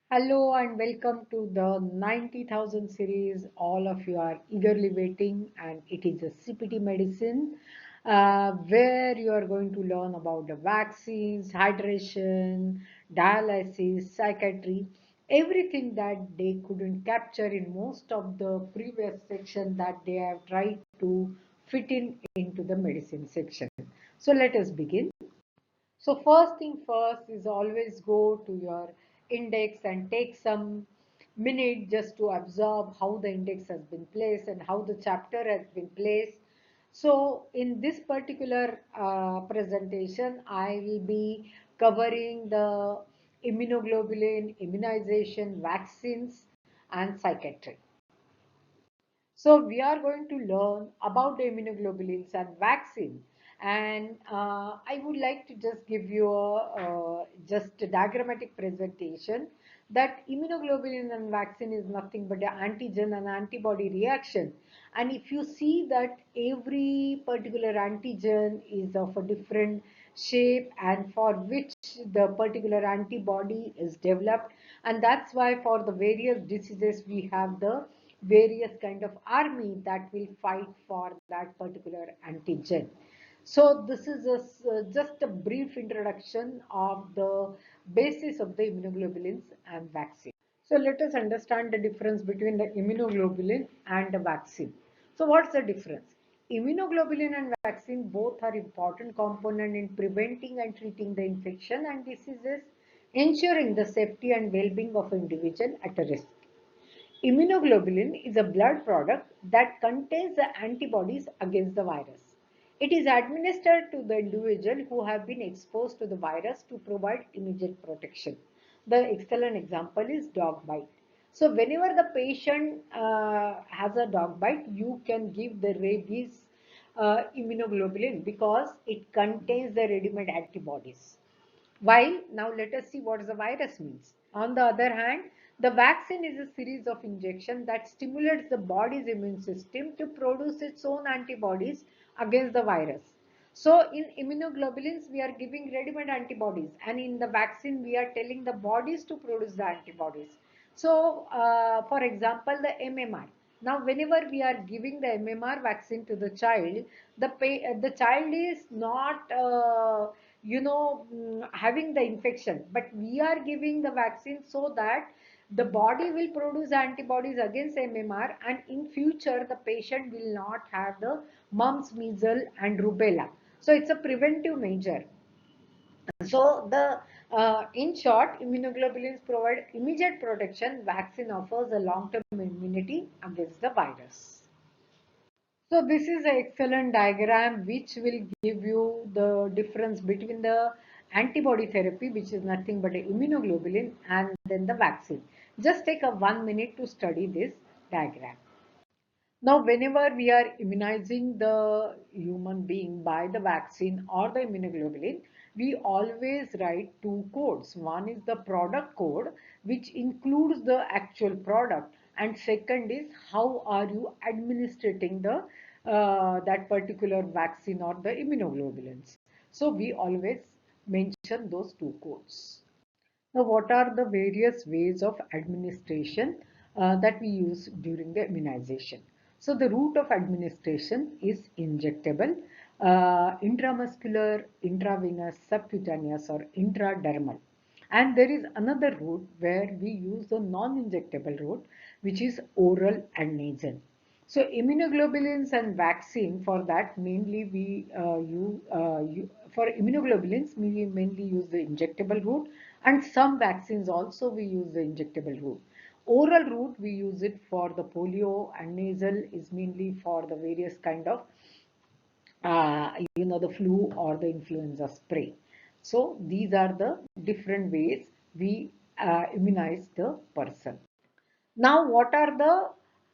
Hello and welcome to the 90,000 series. All of you are eagerly waiting, and it is a CPT medicine where you are going to learn about the vaccines, hydration, dialysis, psychiatry, everything that they couldn't capture in most of the previous section that they have tried to fit in into the medicine section. So let us begin. So first thing first is always go to your index and take some minute just to absorb how the index has been placed and how the chapter has been placed. So in this particular presentation, I will be covering the immunoglobulin, immunization, vaccines and psychiatry. So we are going to learn about the immunoglobulins and vaccine. And I would like to just give you just a diagrammatic presentation that immunoglobulin and vaccine is nothing but the antigen and antibody reaction. And if you see that every particular antigen is of a different shape and for which the particular antibody is developed, and that's why for the various diseases we have the various kind of army that will fight for that particular antigen. So this is just a brief introduction of the basis of the immunoglobulins and vaccine. So let us understand the difference between the immunoglobulin and the vaccine. So what's the difference? Immunoglobulin and vaccine both are important component in preventing and treating the infection and diseases, ensuring the safety and well-being of an individual at a risk. Immunoglobulin is a blood product that contains the antibodies against the virus. It is administered to the individual who have been exposed to the virus to provide immediate protection. The excellent example is dog bite. So whenever the patient has a dog bite, you can give the rabies immunoglobulin because it contains the ready-made antibodies. While now let us see what the virus means. On the other hand, the vaccine is a series of injections that stimulates the body's immune system to produce its own antibodies against the virus. So in immunoglobulins, we are giving ready-made antibodies, and in the vaccine, we are telling the bodies to produce the antibodies. So, for example, the MMR. Now, whenever we are giving the MMR vaccine to the child, the child is not having the infection, but we are giving the vaccine so that the body will produce antibodies against MMR, and in future the patient will not have the mumps, measles and rubella. So it's a preventive measure. So the in short, immunoglobulins provide immediate protection. Vaccine offers a long-term immunity against the virus. So this is an excellent diagram which will give you the difference between the antibody therapy, which is nothing but a immunoglobulin, and then the vaccine. Just take a 1 minute to study this diagram. Now, whenever we are immunizing the human being by the vaccine or the immunoglobulin, we always write two codes. One is the product code, which includes the actual product, and second is how are you administering the that particular vaccine or the immunoglobulins. So we always mention those two codes. Now, what are the various ways of administration that we use during the immunization? So, the route of administration is injectable, intramuscular, intravenous, subcutaneous, or intradermal. And there is another route where we use the non-injectable route, which is oral and nasal. So immunoglobulins and vaccine, for that mainly we for immunoglobulins we mainly use the injectable route, and some vaccines also we use the injectable route. Oral route we use it for the polio, and nasal is mainly for the various kind of the flu or the influenza spray. So these are the different ways we immunize the person. Now, what are the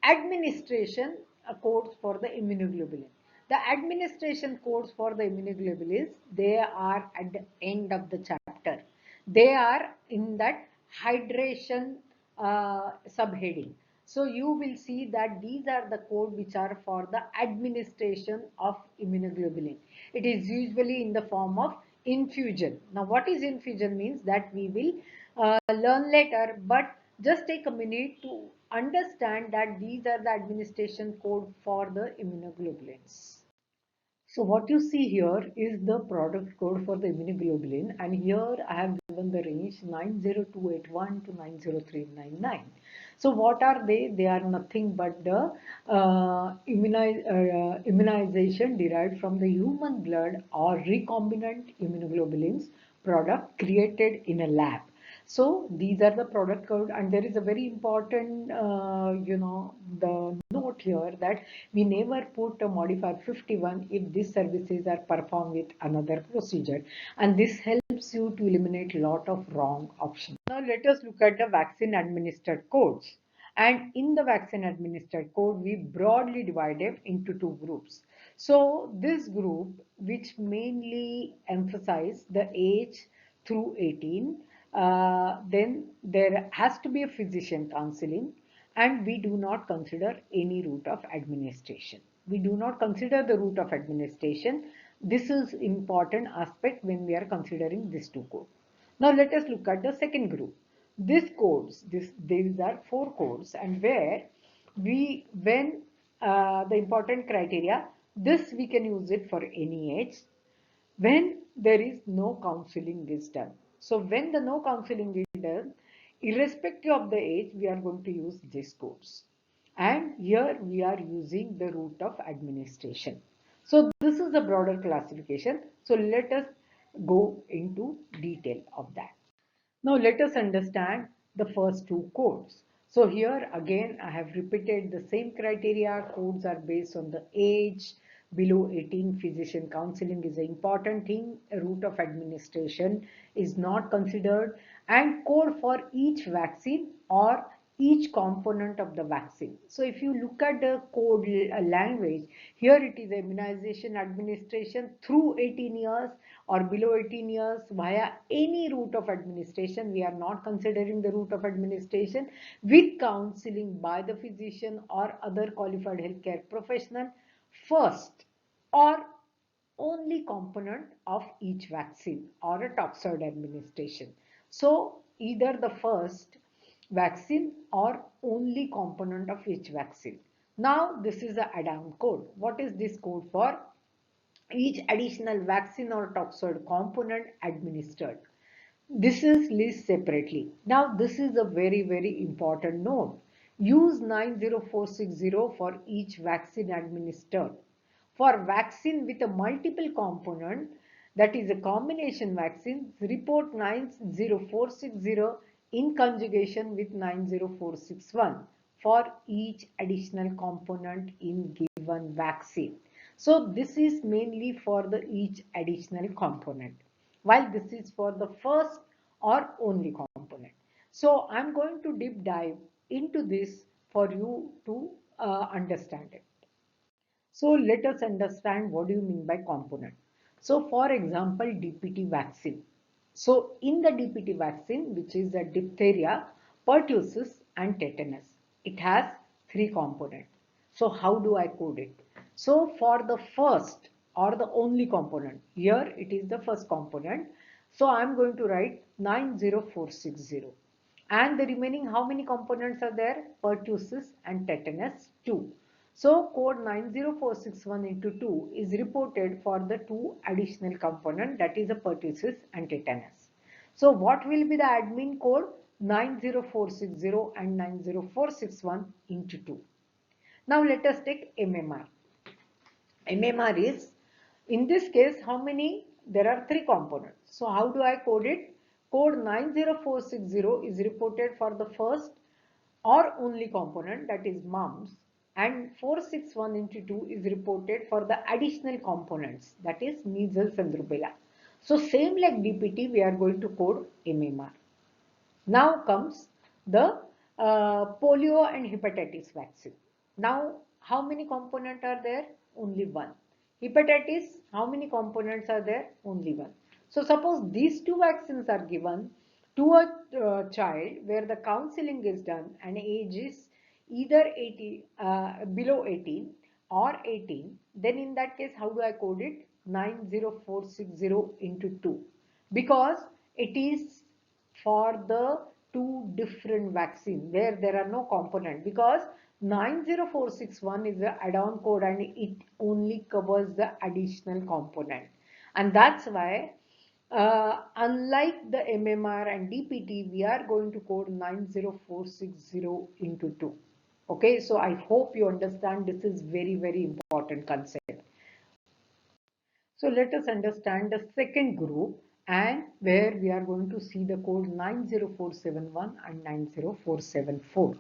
administration codes for the immunoglobulin? The administration codes for the immunoglobulins, they are at the end of the chapter. They are in that hydration subheading. So you will see that these are the code which are for the administration of immunoglobulin. It is usually in the form of infusion. Now what is infusion means that we will learn later, but just take a minute to understand that these are the administration code for the immunoglobulins. So what you see here is the product code for the immunoglobulin, and here I have given the range 90281 to 90399. So what are they? They are nothing but the immunization derived from the human blood or recombinant immunoglobulins product created in a lab. So these are the product code, and there is a very important, the note here that we never put a modifier 51 if these services are performed with another procedure, and this helps you to eliminate a lot of wrong options. Now let us look at the vaccine administered codes. And in the vaccine administered code, we broadly divided into two groups. So this group, which mainly emphasize the age through 18, then there has to be a physician counseling, and we do not consider any route of administration. We do not consider the route of administration. This is important aspect when we are considering these two codes. Now let us look at the second group. These are four codes, and where the important criteria, this we can use it for any age when there is no counseling is done. So when the no counseling is done, irrespective of the age, we are going to use this codes. And here we are using the route of administration. So this is the broader classification. So let us go into detail of that. Now let us understand the first two codes. So here again I have repeated the same criteria. Codes are based on the age. Below 18, physician counseling is an important thing. A route of administration is not considered, and code for each vaccine or each component of the vaccine. So if you look at the code language, here it is immunization administration through 18 years or below 18 years via any route of administration. We are not considering the route of administration with counseling by the physician or other qualified healthcare professional first or only component of each vaccine or a toxoid administration. So either the first vaccine or only component of each vaccine. Now this is the add-on code. What is this code for? Each additional vaccine or toxoid component administered. This is listed separately. Now this is a very important note. Use 90460 for each vaccine administered. For vaccine with a multiple component, that is a combination vaccine, report 90460 in conjugation with 90461 for each additional component in given vaccine. So this is mainly for the each additional component, while this is for the first or only component. So I'm going to deep dive into this for you to understand it. So let us understand what do you mean by component. So for example, DPT vaccine. So in the DPT vaccine, which is the diphtheria, pertussis and tetanus, it has three components. So how do I code it? So for the first or the only component, here it is the first component. So I'm going to write 90460. And the remaining how many components are there? Pertussis and tetanus 2. So code 90461 into 2 is reported for the two additional component, that is a pertussis and tetanus. So what will be the admin code? 90460 and 90461 into 2. Now let us take MMR. MMR is, in this case, how many? There are three components. So how do I code it? Code 90460 is reported for the first or only component, that is mumps, and 461 into 2 is reported for the additional components, that is measles and rubella. So same like DPT, we are going to code MMR. Now comes the polio and hepatitis vaccine. Now how many components are there? Only one. Hepatitis, how many components are there? Only one. So suppose these two vaccines are given to a child where the counseling is done and age is either 80, below 18 or 18, then in that case how do I code it? 90460 into 2, because it is for the two different vaccine where there are no component, because 90461 is the add-on code and it only covers the additional component. And that's why unlike the MMR and DPT, we are going to code 90460 into 2. Okay, so I hope you understand this is very, very important concept. So let us understand the second group, and where we are going to see the code 90471 and 90474.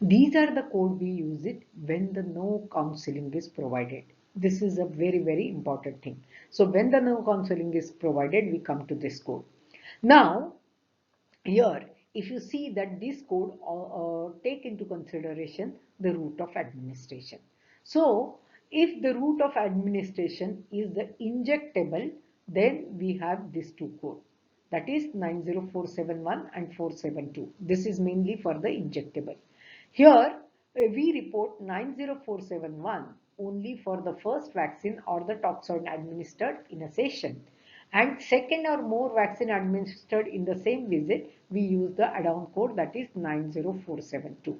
These are the code we use it when the no counseling is provided. This is a very, very important thing. So when the no counseling is provided, we come to this code. Now, here, if you see that this code take into consideration the route of administration. So, if the route of administration is the injectable, then we have these two codes. That is 90471 and 472. This is mainly for the injectable. Here, we report 90471 only for the first vaccine or the toxoid administered in a session. And second or more vaccine administered in the same visit, we use the add-on code, that is 90472.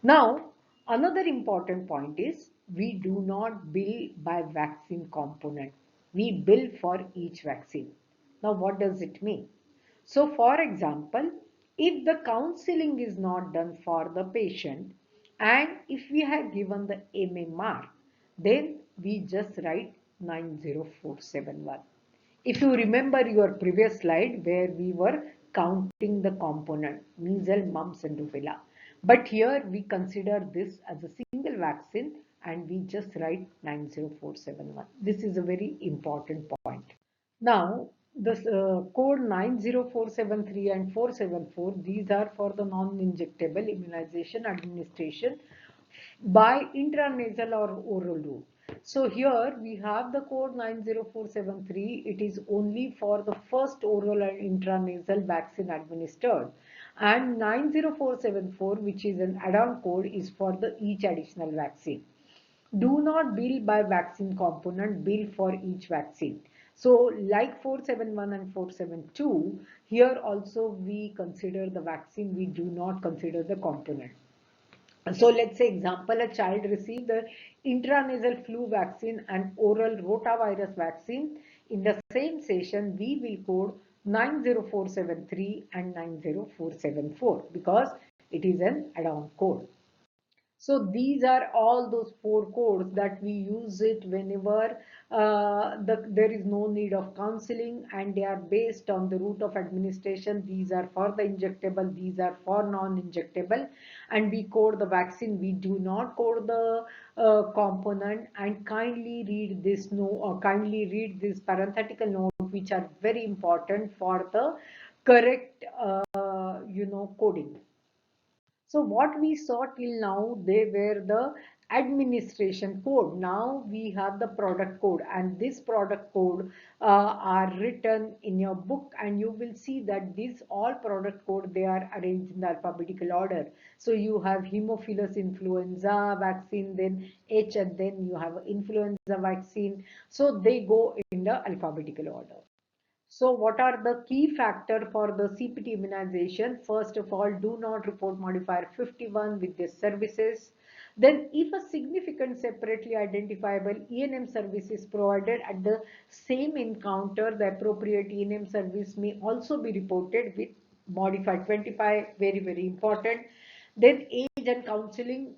Now, another important point is we do not bill by vaccine component. We bill for each vaccine. Now, what does it mean? So, for example, if the counseling is not done for the patient and if we have given the MMR, then we just write 90471. If you remember your previous slide where we were counting the component, measles, mumps and rubella. But here we consider this as a single vaccine and we just write 90471. This is a very important point. Now, the code 90473 and 474, these are for the non-injectable immunization administration by intranasal or oral route. So here we have the code 90473. It is only for the first oral and intranasal vaccine administered. And 90474, which is an add-on code, is for the each additional vaccine. Do not bill by vaccine component, bill for each vaccine. So like 471 and 472, here also we consider the vaccine, we do not consider the component. So let's say example, a child received the intranasal flu vaccine and oral rotavirus vaccine. In the same session, we will code 90473 and 90474 because it is an add-on code. So these are all those four codes that we use it whenever there is no need of counseling, and they are based on the route of administration. These are for the injectable, these are for non-injectable, and we code the vaccine. We do not code the component. And kindly read this kindly read this parenthetical note, which are very important for the correct coding. So what we saw till now, they were the administration code. Now we have the product code, and this product code are written in your book, and you will see that these all product code, they are arranged in the alphabetical order. So you have Haemophilus influenza vaccine, then H, and then you have influenza vaccine. So they go in the alphabetical order. So what are the key factors for the CPT immunization? First of all, do not report modifier 51 with their services. Then if a significant separately identifiable E&M service is provided at the same encounter, the appropriate E&M service may also be reported with modifier 25, very, very important. Then age and counseling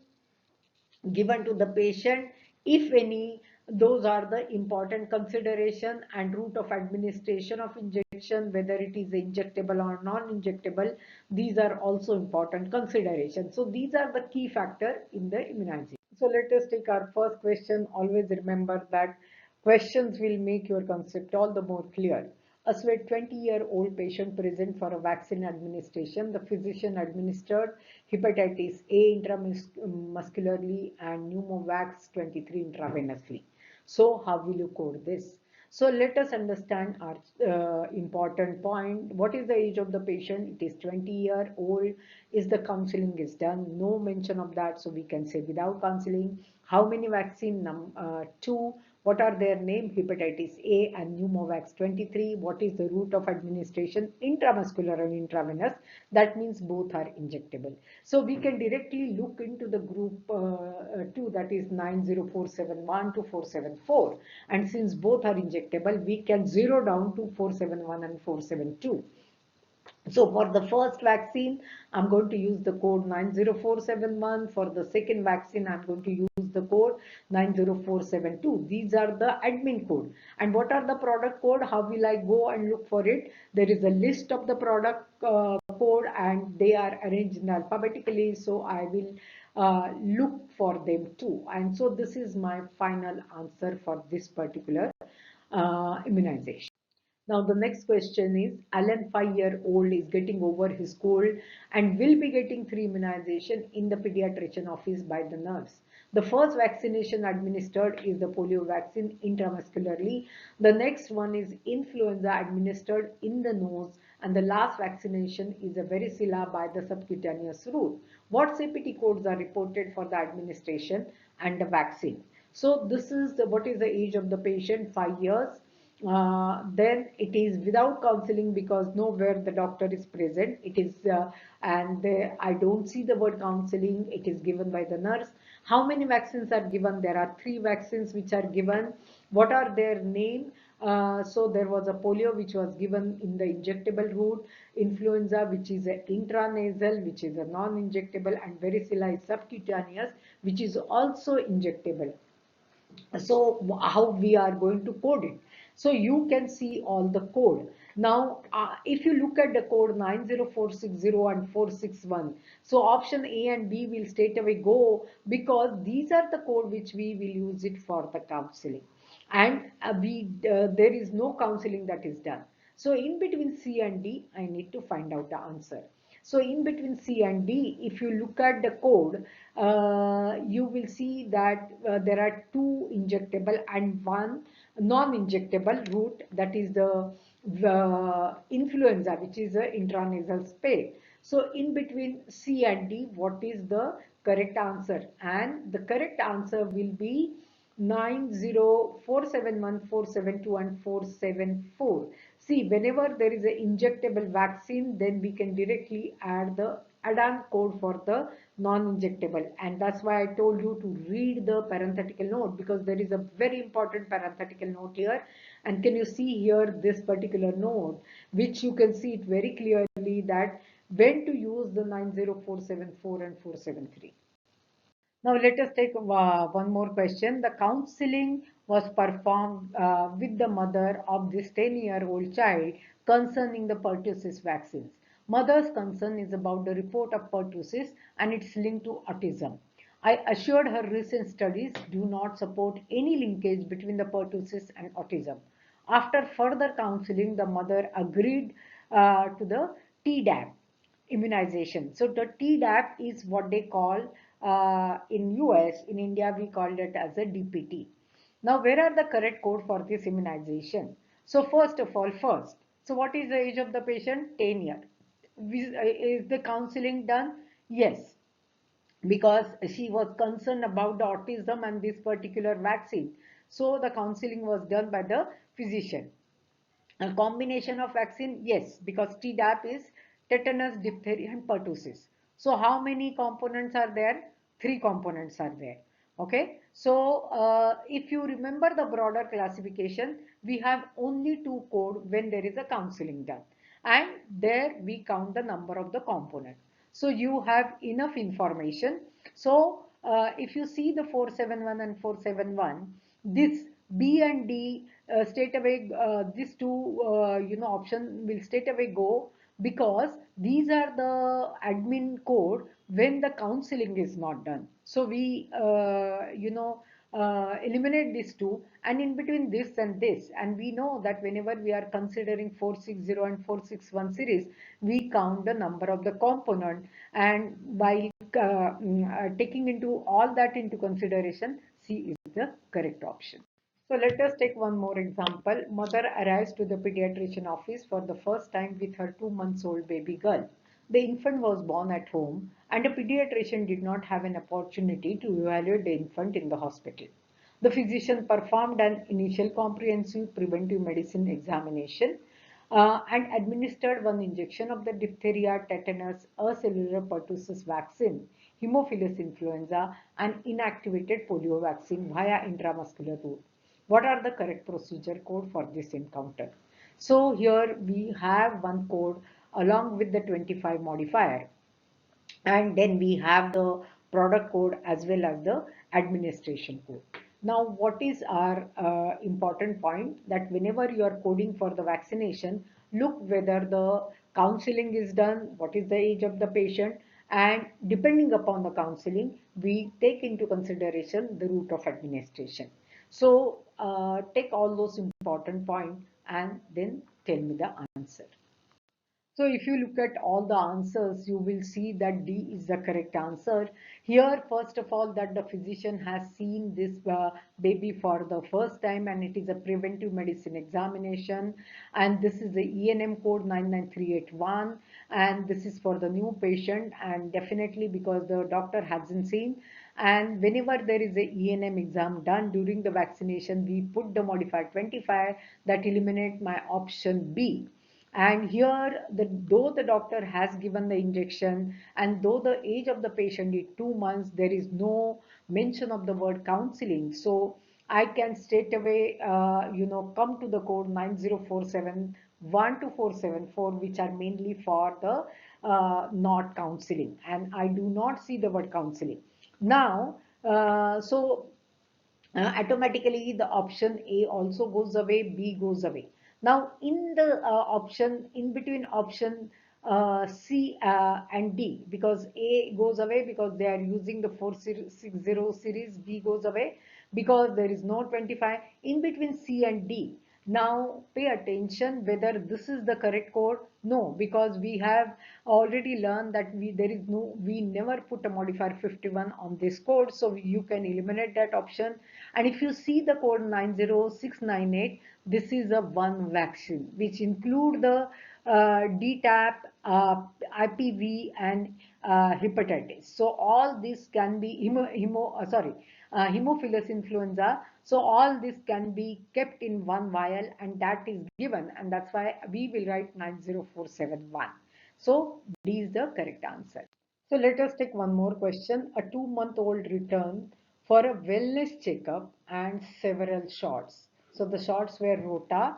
given to the patient, if any, those are the important consideration, and route of administration of injection, whether it is injectable or non-injectable, these are also important considerations. So these are the key factors in the immunization. So let us take our first question. Always remember that questions will make your concept all the more clear. A 20-year-old patient present for a vaccine administration. The physician administered hepatitis A intramuscularly and pneumovax 23 intravenously. So how will you code this? So let us understand our important point. What is the age of the patient? It is 20-year-old. Is the counseling is done? No mention of that, so we can say without counseling. How many vaccine? 2. What are their name? Hepatitis A and Pneumovax 23. What is the route of administration? Intramuscular and intravenous. That means both are injectable. So we can directly look into the group 2, that is 90471 to 474. And since both are injectable, we can zero down to 471 and 472. So for the first vaccine, I'm going to use the code 90471. For the second vaccine, I'm going to use the code 90472. These are the admin code. And what are the product code? How will I go and look for it? There is a list of the product code and they are arranged in alphabetically. So I will look for them too. And so this is my final answer for this particular immunization. Now the next question is, Alan, 5-year-old, is getting over his cold and will be getting 3 immunization in the pediatrician office by the nurse. The first vaccination administered is the polio vaccine intramuscularly. The next one is influenza administered in the nose, and the last vaccination is a varicella by the subcutaneous route. What CPT codes are reported for the administration and the vaccine? So this is what is the age of the patient, 5 years. Then it is without counseling because nowhere the doctor is present. It is I don't see the word counseling. It is given by the nurse. How many vaccines are given? There are 3 vaccines which are given. What are their name? So there was a polio which was given in the injectable route, influenza which is a intranasal, which is a non-injectable, and varicella is subcutaneous, which is also injectable. So how we are going to code it? So you can see all the code. Now if you look at the code 90460 and 461, so option A and B will straight away go, because these are the code which we will use it for the counseling, and there is no counseling that is done. So in between C and D, I need to find out the answer. So in between C and D, if you look at the code, you will see that there are 2 injectable and 1 non-injectable route, that is the influenza, which is a intranasal spray. So in between C and D, what is the correct answer? And the correct answer will be 90471, 472 and 474. See, whenever there is an injectable vaccine, then we can directly add the add-on code for the non-injectable, and that's why I told you to read the parenthetical note, because there is a very important parenthetical note here. And can you see here this particular note, which you can see it very clearly, that when to use the 90474 and 473. Now let us take one more question. The counseling was performed with the mother of this 10-year-old child concerning the pertussis vaccines. Mother's concern is about the report of pertussis and its link to autism. I assured her recent studies do not support any linkage between the pertussis and autism. After further counseling, the mother agreed to the Tdap immunization. So the Tdap is what they call in US, in India we called it as a DPT. Now where are the correct code for this immunization? So first of all, so what is the age of the patient? 10 years. Is the counseling done? Yes, because she was concerned about the autism and this particular vaccine. So the counseling was done by the physician. A combination of vaccine, yes, because Tdap is tetanus, diphtheria and pertussis. So how many components are there? 3 components are there. Okay, so if you remember the broader classification, we have only 2 code when there is a counseling done, and there we count the number of the component. So you have enough information. So if you see the 471 and 471, this B and D straight away, these 2 option will straight away go, because these are the admin code when the counseling is not done. So we eliminate these 2, and in between this and this, and we know that whenever we are considering 460 and 461 series, we count the number of the component, and by taking into all that into consideration, C is the correct option. So let us take one more example. Mother arrives to the pediatrician office for the first time with her 2-month-old baby girl. The infant was born at home, and a pediatrician did not have an opportunity to evaluate the infant in the hospital. The physician performed an initial comprehensive preventive medicine examination and administered one injection of the diphtheria, tetanus, acellular pertussis vaccine, Haemophilus influenza, and inactivated polio vaccine via intramuscular route. What are the correct procedure code for this encounter? So here we have one code along with the 25 modifier, and then we have the product code as well as the administration code. Now, what is our important point, that whenever you are coding for the vaccination, look whether the counseling is done, what is the age of the patient, and depending upon the counseling, we take into consideration the route of administration. So take all those important points and then tell me the answer. So if you look at all the answers, you will see that D is the correct answer. Here, first of all, that the physician has seen this baby for the first time, and it is a preventive medicine examination. And this is the ENM code 99381. And this is for the new patient, and definitely because the doctor hasn't seen. And whenever there is a ENM exam done during the vaccination, we put the modifier 25 that eliminate my option B. And here, though the doctor has given the injection and though the age of the patient is 2 months, there is no mention of the word counseling. So I can straight away, come to the code 9047 12474, which are mainly for the not counseling. And I do not see the word counseling. Now, automatically the option A also goes away, B goes away. Now in the option, in between option C and D, because A goes away because they are using the 460 series, B goes away because there is no 25, in between C and D. Now pay attention whether this is the correct code. No, because we have already learned that we never put a modifier 51 on this code, so you can eliminate that option. And if you see the code 90698, this is a one vaccine which include the DTaP, IPV, and hepatitis. So all this can be Haemophilus influenza. So all this can be kept in one vial, and that is given, and that's why we will write 90471. So D is the correct answer. So let us take one more question. A 2-month-old returned for a wellness checkup and several shots. So the shots were Rota,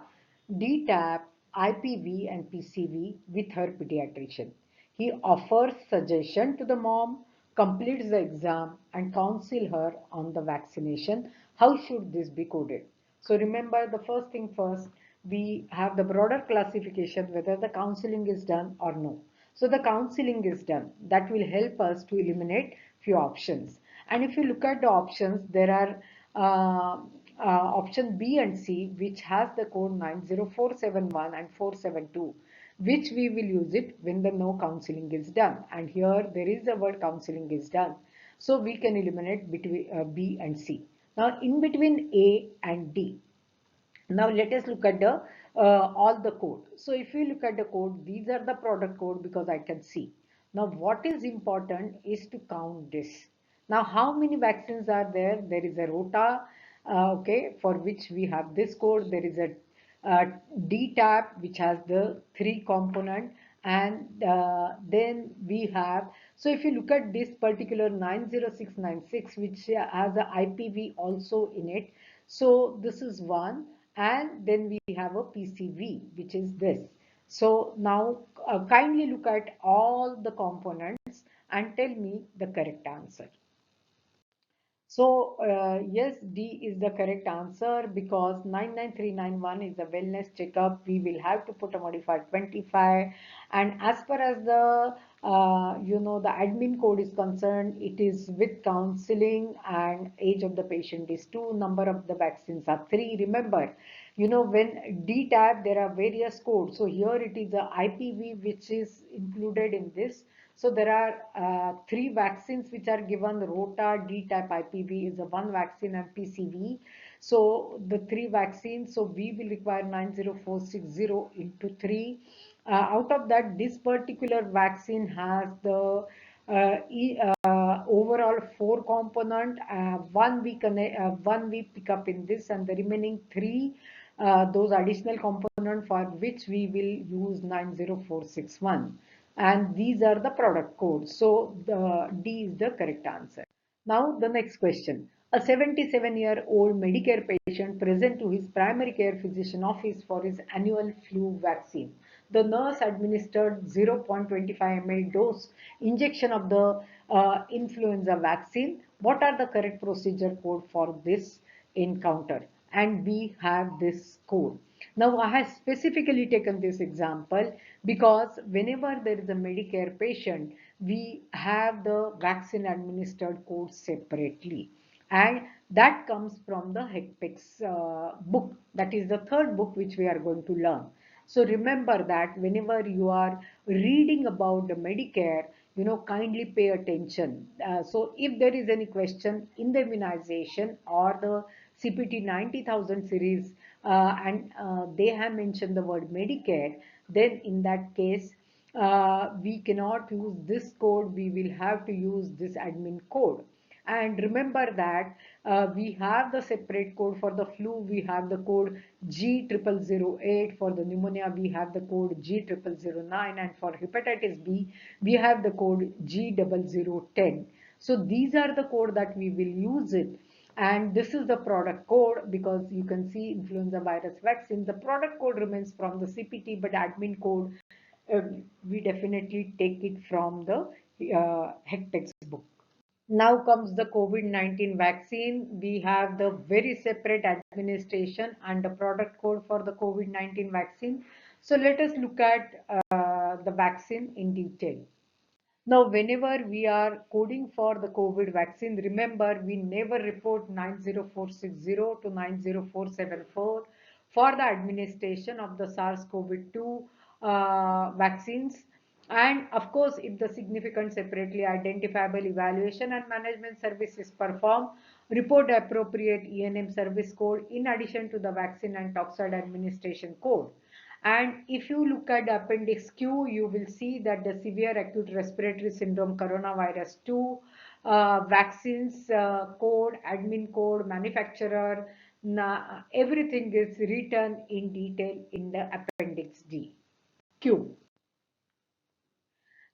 DTaP, IPV, and PCV with her pediatrician. He offers suggestion to the mom, completes the exam, and counsel her on the vaccination. How should this be coded? So remember, the first thing first, we have the broader classification whether the counseling is done or no. So the counseling is done. That will help us to eliminate few options. And if you look at the options, there are option B and C, which has the code 90471 and 472, which we will use it when the no counseling is done. And here there is the word counseling is done. So we can eliminate between B and C. Now in between A and D. Now let us look at the all the code. So if you look at the code, these are the product code because I can see. Now what is important is to count this. Now how many vaccines are there? There is a Rota, okay, for which we have this code. There is a DTaP, which has the 3 component, and then we have, so if you look at this particular 90696, which has a IPV also in it, so this is one, and then we have a PCV, which is this. So now kindly look at all the components and tell me the correct answer. So yes, D is the correct answer because 99391 is a wellness checkup. We will have to put a modifier 25. And as far as the the admin code is concerned, it is with counseling, and age of the patient is 2, number of the vaccines are 3. Remember, when DTaP, there are various codes. So here it is a IPV which is included in this. So there are 3 vaccines which are given. Rota, DTaP, IPV is a 1 vaccine, and PCV. So the 3 vaccines, so we will require 90460 into 3. Out of that, this particular vaccine has the overall all 4 component. One we pick up in this, and the remaining 3, those additional component for which we will use 90461. And these are the product codes. So the D is the correct answer. Now the next question. A 77-year-old Medicare patient present to his primary care physician office for his annual flu vaccine. The nurse administered 0.25 ml dose injection of the influenza vaccine. What are the correct procedure code for this encounter? And we have this code. Now I have specifically taken this example because whenever there is a Medicare patient, we have the vaccine administered code separately, and that comes from the HECPEX book. That is the third book which we are going to learn. So remember that whenever you are reading about the Medicare, kindly pay attention. So if there is any question in the immunization or the CPT 90,000 series, and they have mentioned the word Medicare, then in that case, we cannot use this code. We will have to use this admin code. And remember that we have the separate code for the flu. We have the code G0008. For the pneumonia, we have the code G0009. And for hepatitis B, we have the code G0010. So these are the code that we will use it. And this is the product code, because you can see influenza virus vaccine. The product code remains from the CPT, but admin code, we definitely take it from the HECPEX book. Now comes the COVID-19 vaccine. We have the very separate administration and the product code for the COVID-19 vaccine. So let us look at the vaccine in detail. Now, whenever we are coding for the COVID vaccine, remember we never report 90460 to 90474 for the administration of the SARS-CoV-2 vaccines. And of course, if the significant separately identifiable evaluation and management service is performed, report appropriate ENM service code in addition to the vaccine and toxoid administration code. And if you look at appendix Q, you will see that the severe acute respiratory syndrome coronavirus 2 vaccines code, admin code, manufacturer, everything is written in detail in the appendix D. Q.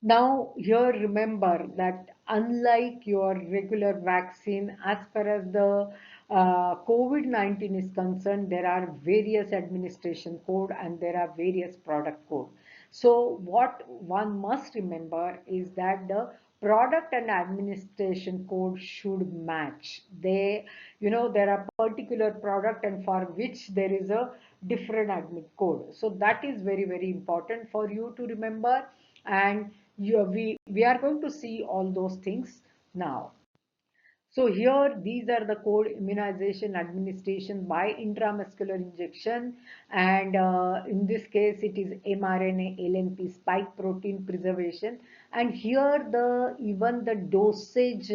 Now here remember that unlike your regular vaccine, as far as the COVID-19 is concerned, there are various administration code and there are various product code. So what one must remember is that the product and administration code should match. There are particular product and for which there is a different admin code. So that is very, very important for you to remember. And we are going to see all those things now. So here these are the code: immunization administration by intramuscular injection, and in this case it is mRNA LNP spike protein preservation, and here even the dosage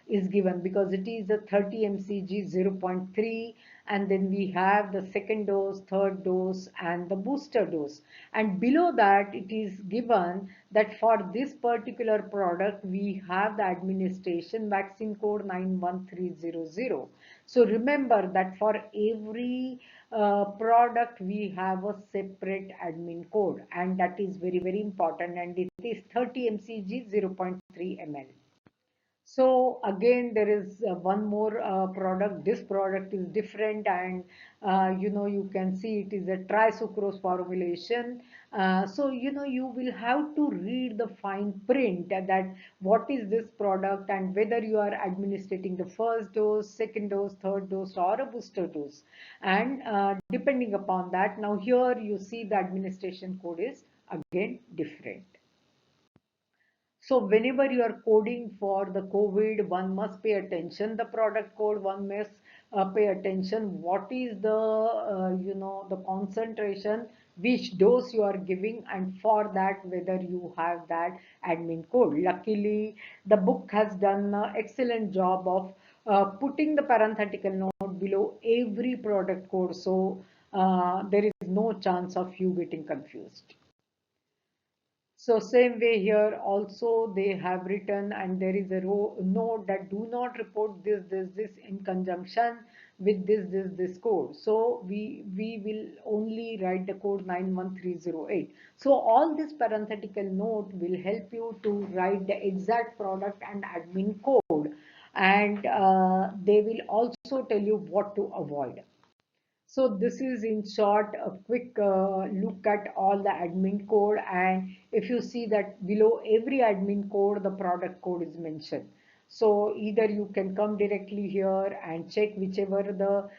is given because it is a 30 mcg 0.3, and then we have the second dose, third dose and the booster dose, and below that it is given that for this particular product we have the administration vaccine code 91300. So remember that for every product we have a separate admin code, and that is very, very important, and it is 30 mcg 0.3 ml. So again, there is one more product. This product is different, and you can see it is a tri-sucrose formulation. So you will have to read the fine print that what is this product and whether you are administering the first dose, second dose, third dose, or a booster dose. And depending upon that, now here you see the administration code is again different. So whenever you are coding for the COVID, one must pay attention. The product code, one must pay attention. What is the concentration, which dose you are giving, and for that whether you have that admin code. Luckily, the book has done an excellent job of putting the parenthetical note below every product code, so there is no chance of you getting confused. So same way here also they have written, and there is a note that do not report this in conjunction with this code. So we will only write the code 91308. So all this parenthetical note will help you to write the exact product and admin code, and they will also tell you what to avoid. So this is in short a quick look at all the admin code, and if you see that below every admin code the product code is mentioned. So either you can come directly here and check whichever the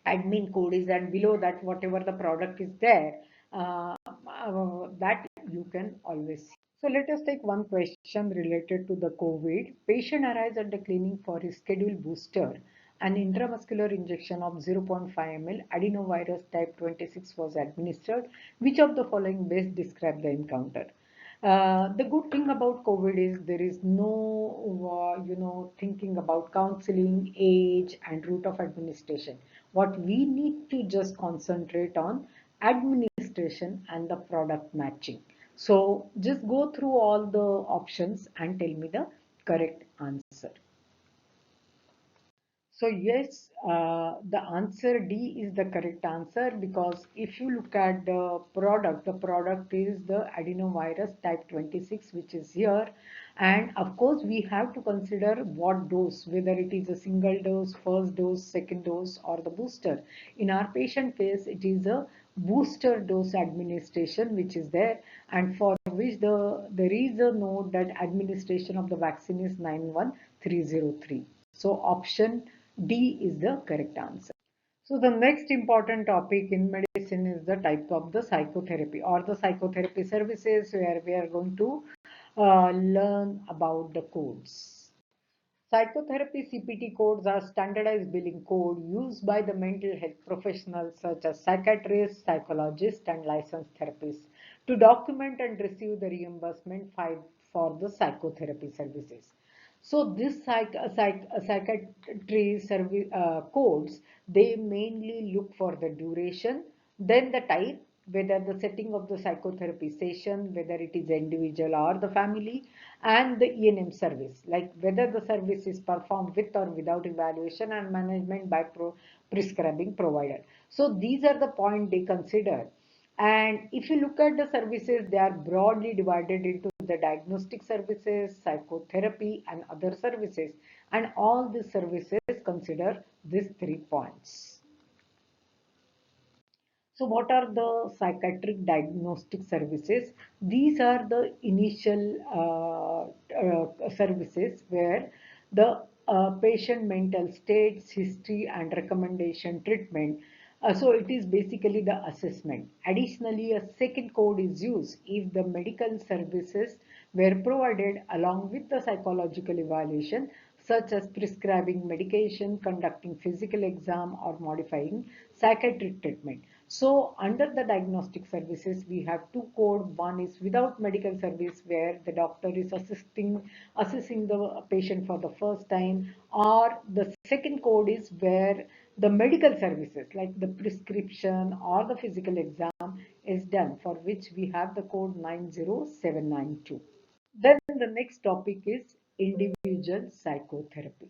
admin code is, and below that whatever the product is there, that you can always see. So let us take one question related to the COVID. Patient arrives at the clinic for his scheduled booster. An intramuscular injection of 0.5 ml adenovirus type 26 was administered. Which of the following best describe the encounter? The good thing about COVID is there is no, thinking about counseling, age, and route of administration. What we need to just concentrate on administration and the product matching. So just go through all the options and tell me the correct answer. So yes, the answer D is the correct answer, because if you look at the product is the adenovirus type 26, which is here. And of course, we have to consider what dose, whether it is a single dose, first dose, second dose, or the booster. In our patient case, it is a booster dose administration which is there, and for which there is a note that administration of the vaccine is 91303. So option D is the correct answer. So the next important topic in medicine is the type of the psychotherapy or the psychotherapy services, where we are going to learn about the codes. Psychotherapy CPT codes are standardized billing code used by the mental health professionals such as psychiatrists, psychologists, and licensed therapists to document and receive the reimbursement filed for the psychotherapy services. So this psychiatry service codes, they mainly look for the duration, then the type, whether the setting of the psychotherapy session, whether it is individual or the family, and the E&M service, like whether the service is performed with or without evaluation and management by prescribing provider. So these are the points they consider. And if you look at the services, they are broadly divided into the diagnostic services, psychotherapy, and other services. And all these services consider these 3 points. So what are the psychiatric diagnostic services? These are the initial services where the patient mental states, history, and recommendation treatment. So it is basically the assessment. Additionally, a second code is used if the medical services were provided along with the psychological evaluation, such as prescribing medication, conducting physical exam, or modifying psychiatric treatment. So under the diagnostic services, we have two codes. One is without medical service, where the doctor is assessing the patient for the first time, or the second code is where the medical services like the prescription or the physical exam is done, for which we have the code 90792. Then the next topic is individual psychotherapy.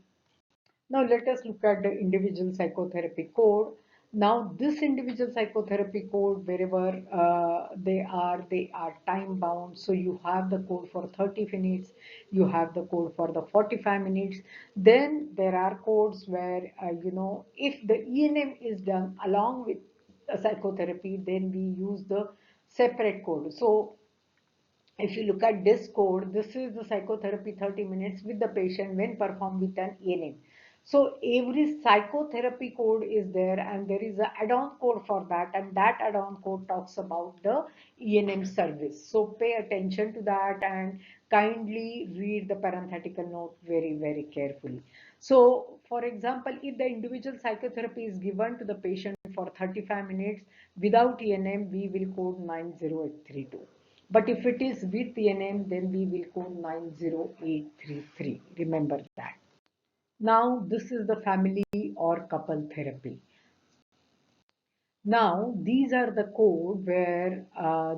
Now let us look at the individual psychotherapy code. Now this individual psychotherapy code, wherever they are time bound. So you have the code for 30 minutes, you have the code for the 45 minutes. Then there are codes where, if the E&M is done along with psychotherapy, then we use the separate code. So if you look at this code, this is the psychotherapy 30 minutes with the patient when performed with an ENM. So every psychotherapy code is there, and there is an add-on code for that, and that add-on code talks about the ENM service. So pay attention to that and kindly read the parenthetical note very, very carefully. So for example, if the individual psychotherapy is given to the patient for 35 minutes without ENM, we will code 90832. But if it is with ENM, then we will code 90833. Remember that. Now, this is the family or couple therapy. Now, these are the code where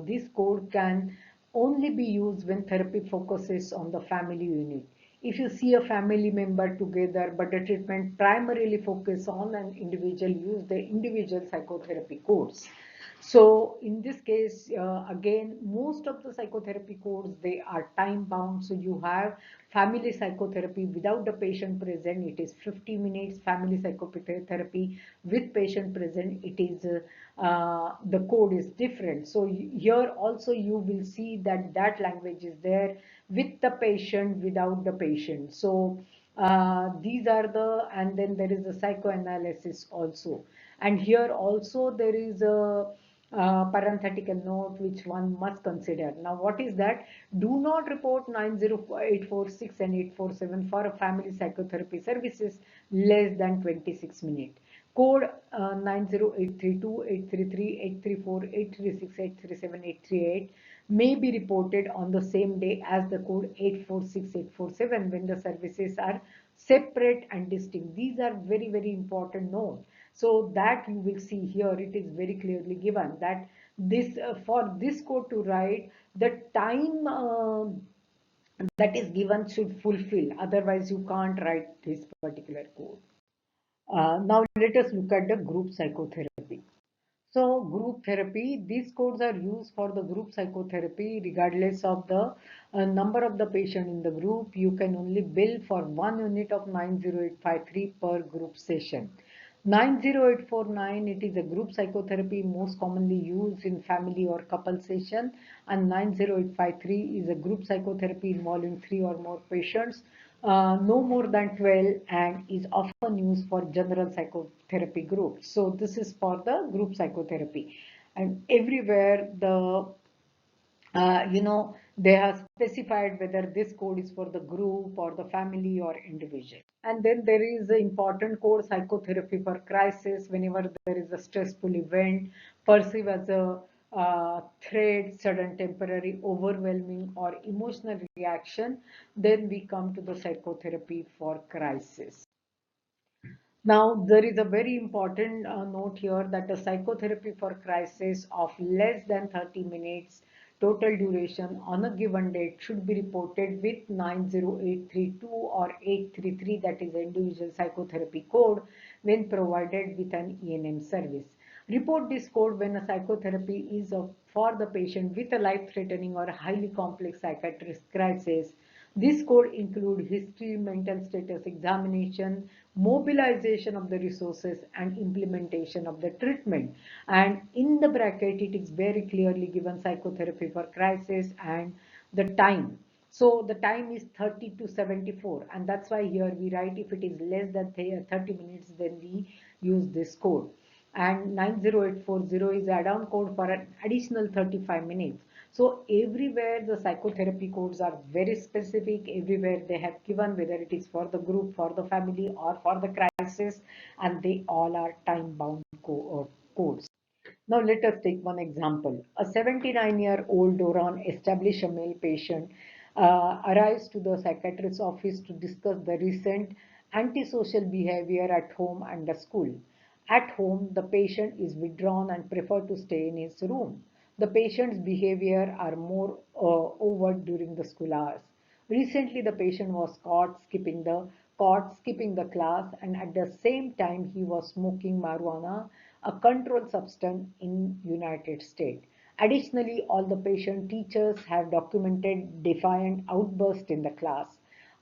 this code can only be used when therapy focuses on the family unit. If you see a family member together, but the treatment primarily focus on an individual, use the individual psychotherapy codes. So in this case, again, most of the psychotherapy codes, they are time bound. So you have family psychotherapy without the patient present, it is 50 minutes. Family psychotherapy with patient present, it is the code is different. So here also you will see that that language is there with the patient, without the patient. So these are the, and then there is a psychoanalysis also. And here also there is a parenthetical note which one must consider. Now, what is that? Do not report 90846 and 847 for a family psychotherapy services less than 26 minutes. Code 90832, 833, 834, 836, 837, 838 may be reported on the same day as the code 846, 847 when the services are separate and distinct. These are very, very important note. So that you will see here, it is very clearly given that this for this code to write, the time that is given should fulfill. Otherwise, you can't write this particular code. Now let us look at the group psychotherapy. So group therapy, these codes are used for the group psychotherapy regardless of the number of the patient in the group. You can only bill for 1 unit of 90853 per group session. 90849, it is a group psychotherapy most commonly used in family or couple session, and 90853 is a group psychotherapy involving 3 or more patients, no more than 12, and is often used for general psychotherapy groups. So this is for the group psychotherapy, and everywhere they have specified whether this code is for the group or the family or individual. And then there is the important code psychotherapy for crisis. Whenever there is a stressful event perceived as a threat, sudden, temporary, overwhelming, or emotional reaction, then we come to the psychotherapy for crisis. Now, there is a very important note here that a psychotherapy for crisis of less than 30 minutes total duration on a given date should be reported with 90832 or 833, that is individual psychotherapy code, when provided with an E&M service. Report this code when a psychotherapy is for the patient with a life-threatening or highly complex psychiatric crisis. This code include history, mental status examination, mobilization of the resources, and implementation of the treatment. And in the bracket, it is very clearly given psychotherapy for crisis and the time. So the time is 30 to 74, and that's why here we write if it is less than 30 minutes, then we use this code. And 90840 is add-on code for an additional 35 minutes. So everywhere the psychotherapy codes are very specific. Everywhere they have given whether it is for the group, for the family, or for the crisis, and they all are time-bound codes. Now let us take one example. A 79-year-old Doron established a male patient arrives to the psychiatrist's office to discuss the recent antisocial behavior at home and the school. At home, the patient is withdrawn and prefer to stay in his room. The patient's behavior are more overt during the school hours. Recently, the patient was caught skipping the class, and at the same time he was smoking marijuana, a controlled substance in United States. Additionally, all the patient teachers have documented defiant outbursts in the class.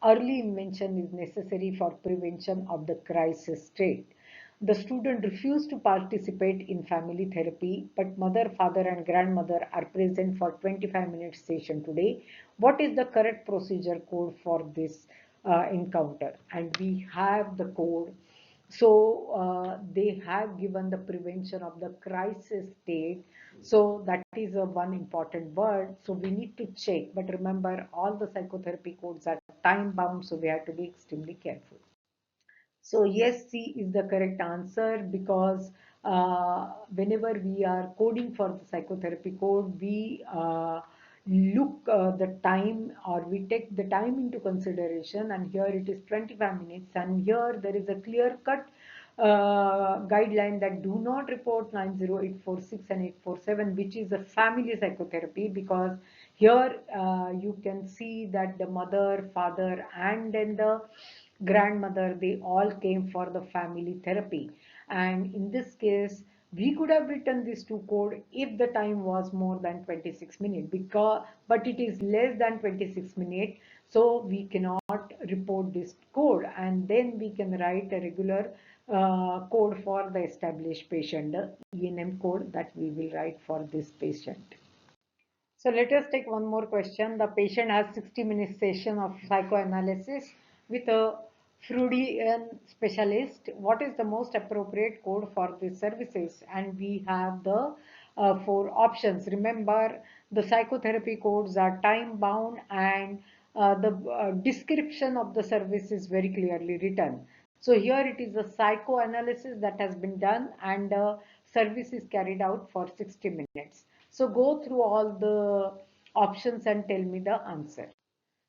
Early intervention is necessary for prevention of the crisis state. The student refused to participate in family therapy, but mother, father, and grandmother are present for 25 minutes session today. What is the correct procedure code for this encounter? And we have the code. So they have given the prevention of the crisis state. So that is a one important word. So we need to check. But remember, all the psychotherapy codes are time bound, so we have to be extremely careful. So yes, C is the correct answer, because whenever we are coding for the psychotherapy code, we look the time, or we take the time into consideration, and here it is 25 minutes, and here there is a clear cut guideline that do not report 90846 and 847, which is a family psychotherapy, because here you can see that the mother, father, and then the grandmother, they all came for the family therapy. And in this case, we could have written these two code if the time was more than 26 minutes, because but it is less than 26 minutes, so we cannot report this code, and then we can write a regular code for the established patient, the ENM code that we will write for this patient. So let us take one more question. The patient has 60 minutes session of psychoanalysis with a Freudian specialist. What is the most appropriate code for these services? And we have the four options. Remember, the psychotherapy codes are time bound, and the description of the service is very clearly written. So here it is a psychoanalysis that has been done, and the service is carried out for 60 minutes. So go through all the options and tell me the answer.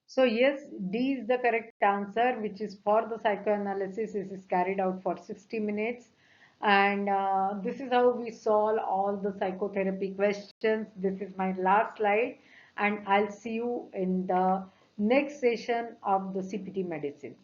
So yes, D is the correct answer, which is for the psychoanalysis. This is carried out for 60 minutes. And this is how we solve all the psychotherapy questions. This is my last slide, and I'll see you in the next session of the CPT medicine.